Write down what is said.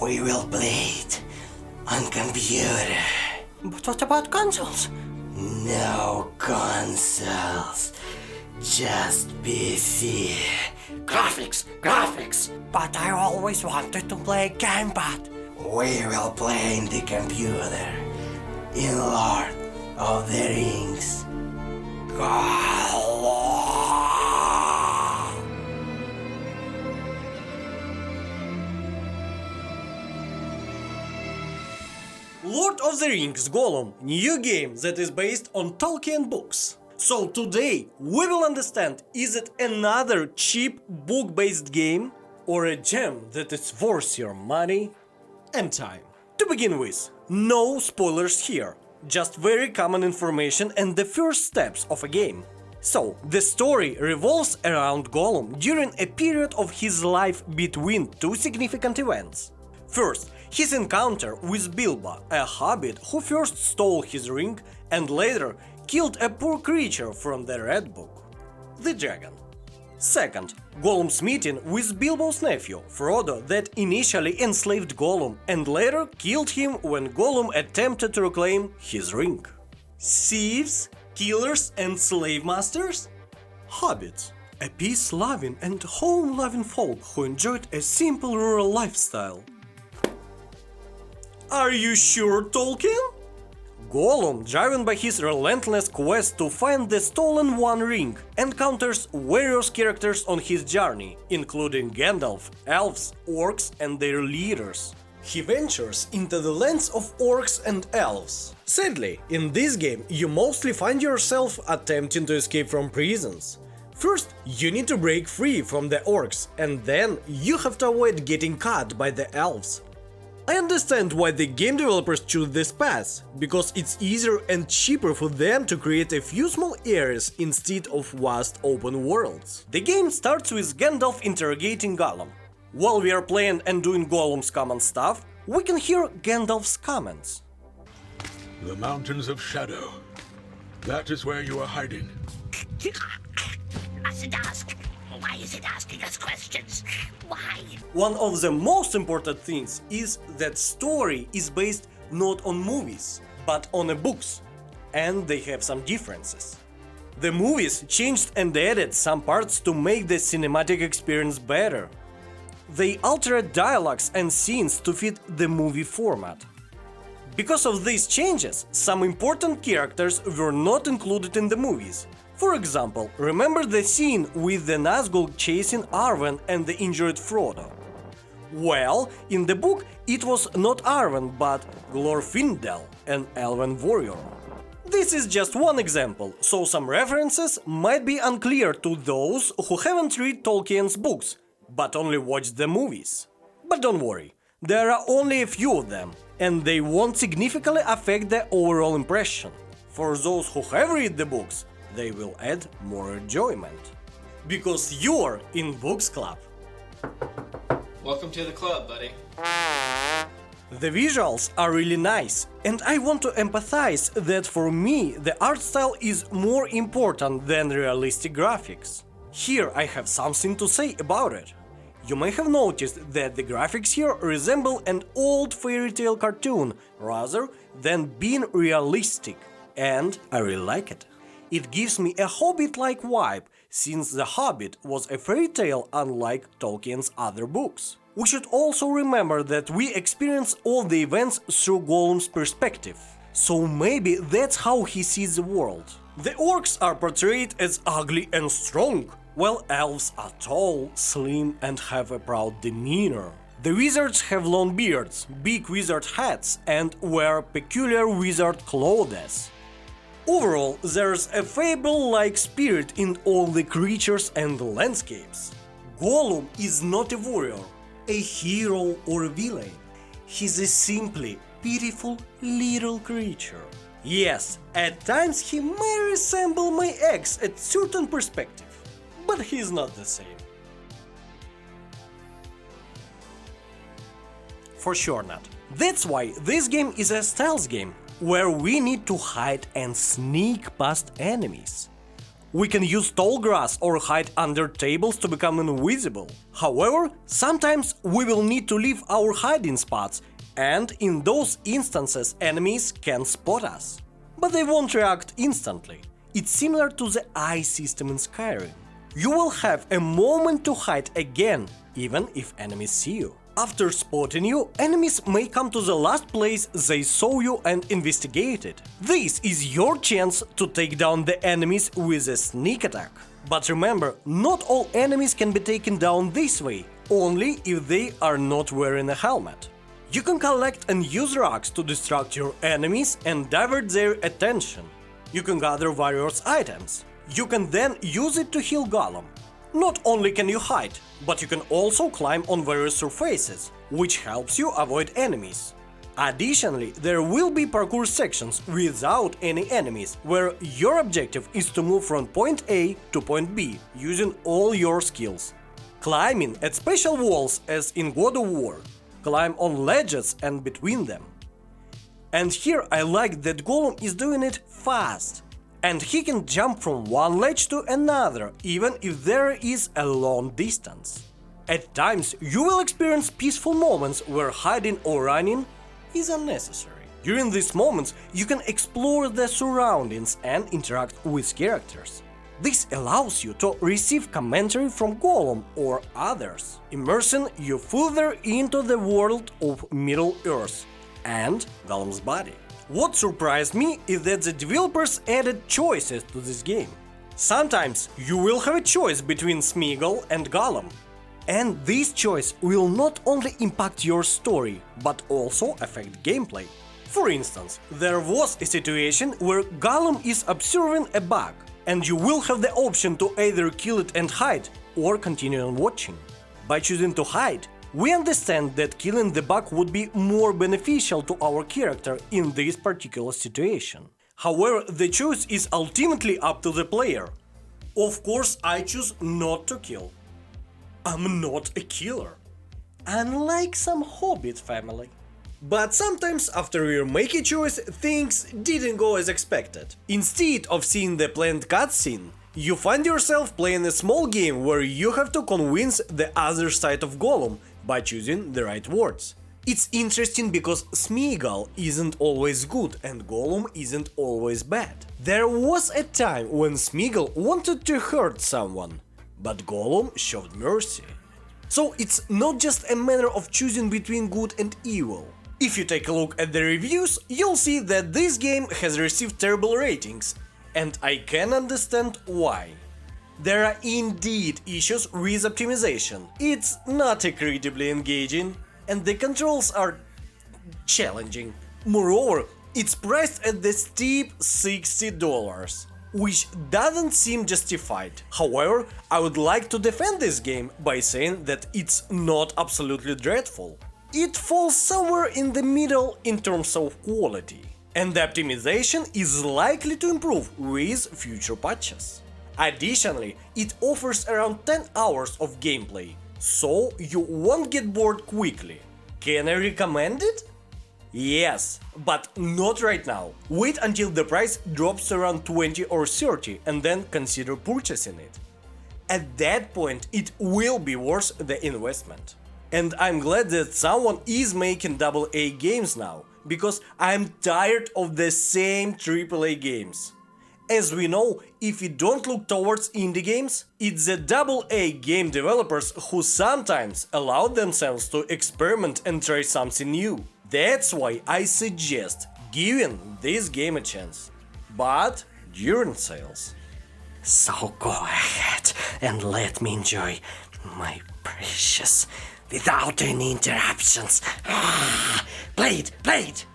We will play it on computer. But what about consoles? No consoles. Just PC. Graphics. But I always wanted to play gamepad. We will play in the computer. In Lord of the Rings. Lord of the Rings Gollum, new game that is based on Tolkien books. So today we will understand, is it another cheap book-based game or a gem that is worth your money and time? To begin with, no spoilers here, just very common information and the first steps of a game. So, the story revolves around Gollum during a period of his life between two significant events. First, his encounter with Bilbo, a hobbit who first stole his ring and later killed a poor creature from the Red Book, the dragon. Second, Gollum's meeting with Bilbo's nephew, Frodo, that initially enslaved Gollum and later killed him when Gollum attempted to reclaim his ring. Thieves, killers and slave masters? Hobbits, a peace-loving and home-loving folk who enjoyed a simple rural lifestyle. Are you sure, Tolkien? Gollum, driven by his relentless quest to find the stolen One Ring, encounters various characters on his journey, including Gandalf, elves, orcs and their leaders. He ventures into the lands of orcs and elves. Sadly, in this game you mostly find yourself attempting to escape from prisons. First, you need to break free from the orcs, and then you have to avoid getting caught by the elves. I understand why the game developers choose this path, because it's easier and cheaper for them to create a few small areas instead of vast open worlds. The game starts with Gandalf interrogating Gollum. While we are playing and doing Gollum's common stuff, we can hear Gandalf's comments. The Mountains of Shadow. That is where you are hiding. Mustn't ask. Why is it asking us questions? Why? One of the most important things is that story is based not on movies, but on books, and they have some differences. The movies changed and added some parts to make the cinematic experience better. They altered dialogues and scenes to fit the movie format. Because of these changes, some important characters were not included in the movies. For example, remember the scene with the Nazgul chasing Arwen and the injured Frodo? Well, in the book it was not Arwen but Glorfindel, an elven warrior. This is just one example, so some references might be unclear to those who haven't read Tolkien's books, but only watched the movies. But don't worry, there are only a few of them, and they won't significantly affect the overall impression. For those who have read the books, they will add more enjoyment. Because you're in Books Club. Welcome to the club, buddy. The visuals are really nice, and I want to empathize that for me the art style is more important than realistic graphics. Here I have something to say about it. You may have noticed that the graphics here resemble an old fairy tale cartoon rather than being realistic, and I really like it. It gives me a Hobbit-like vibe, since The Hobbit was a fairy tale unlike Tolkien's other books. We should also remember that we experience all the events through Gollum's perspective, so maybe that's how he sees the world. The orcs are portrayed as ugly and strong, while elves are tall, slim and have a proud demeanor. The wizards have long beards, big wizard hats and wear peculiar wizard clothes. Overall, there's a fable-like spirit in all the creatures and the landscapes. Gollum is not a warrior, a hero or a villain. He's a simply beautiful little creature. Yes, at times he may resemble my ex at certain perspective, but he's not the same. For sure not. That's why this game is a stealth game, where we need to hide and sneak past enemies. We can use tall grass or hide under tables to become invisible. However, sometimes we will need to leave our hiding spots, and in those instances enemies can spot us. But they won't react instantly. It's similar to the eye system in Skyrim. You will have a moment to hide again, even if enemies see you. After spotting you, enemies may come to the last place they saw you and investigate it. This is your chance to take down the enemies with a sneak attack. But remember, not all enemies can be taken down this way, only if they are not wearing a helmet. You can collect and use rocks to distract your enemies and divert their attention. You can gather various items. You can then use it to heal Golem. Not only can you hide, but you can also climb on various surfaces, which helps you avoid enemies. Additionally, there will be parkour sections without any enemies, where your objective is to move from point A to point B using all your skills. Climbing at special walls as in God of War, climb on ledges and between them. And here I like that Golem is doing it fast. And he can jump from one ledge to another, even if there is a long distance. At times, you will experience peaceful moments where hiding or running is unnecessary. During these moments, you can explore the surroundings and interact with characters. This allows you to receive commentary from Golem or others, immersing you further into the world of Middle-earth and Golem's body. What surprised me is that the developers added choices to this game. Sometimes you will have a choice between Smeagol and Golem. And this choice will not only impact your story, but also affect gameplay. For instance, there was a situation where Golem is observing a bug, and you will have the option to either kill it and hide, or continue on watching. By choosing to hide, we understand that killing the bug would be more beneficial to our character in this particular situation. However, the choice is ultimately up to the player. Of course, I choose not to kill. I'm not a killer, unlike some Hobbit family. But sometimes after you make a choice, things didn't go as expected. Instead of seeing the planned cutscene, you find yourself playing a small game where you have to convince the other side of Golem by choosing the right words. It's interesting because Smeagol isn't always good and Golem isn't always bad. There was a time when Smeagol wanted to hurt someone, but Golem showed mercy. So it's not just a matter of choosing between good and evil. If you take a look at the reviews, you'll see that this game has received terrible ratings, and I can understand why. There are indeed issues with optimization, it's not incredibly engaging, and the controls are challenging. Moreover, it's priced at the steep $60, which doesn't seem justified. However, I would like to defend this game by saying that it's not absolutely dreadful. It falls somewhere in the middle in terms of quality, and the optimization is likely to improve with future patches. Additionally, it offers around 10 hours of gameplay, so you won't get bored quickly. Can I recommend it? Yes, but not right now. Wait until the price drops to around 20 or 30 and then consider purchasing it. At that point, it will be worth the investment. And I'm glad that someone is making AA games now, because I'm tired of the same AAA games. As we know, if you don't look towards indie games, it's the AA game developers who sometimes allow themselves to experiment and try something new. That's why I suggest giving this game a chance, but during sales. So go ahead and let me enjoy my precious without any interruptions. Play it, play it!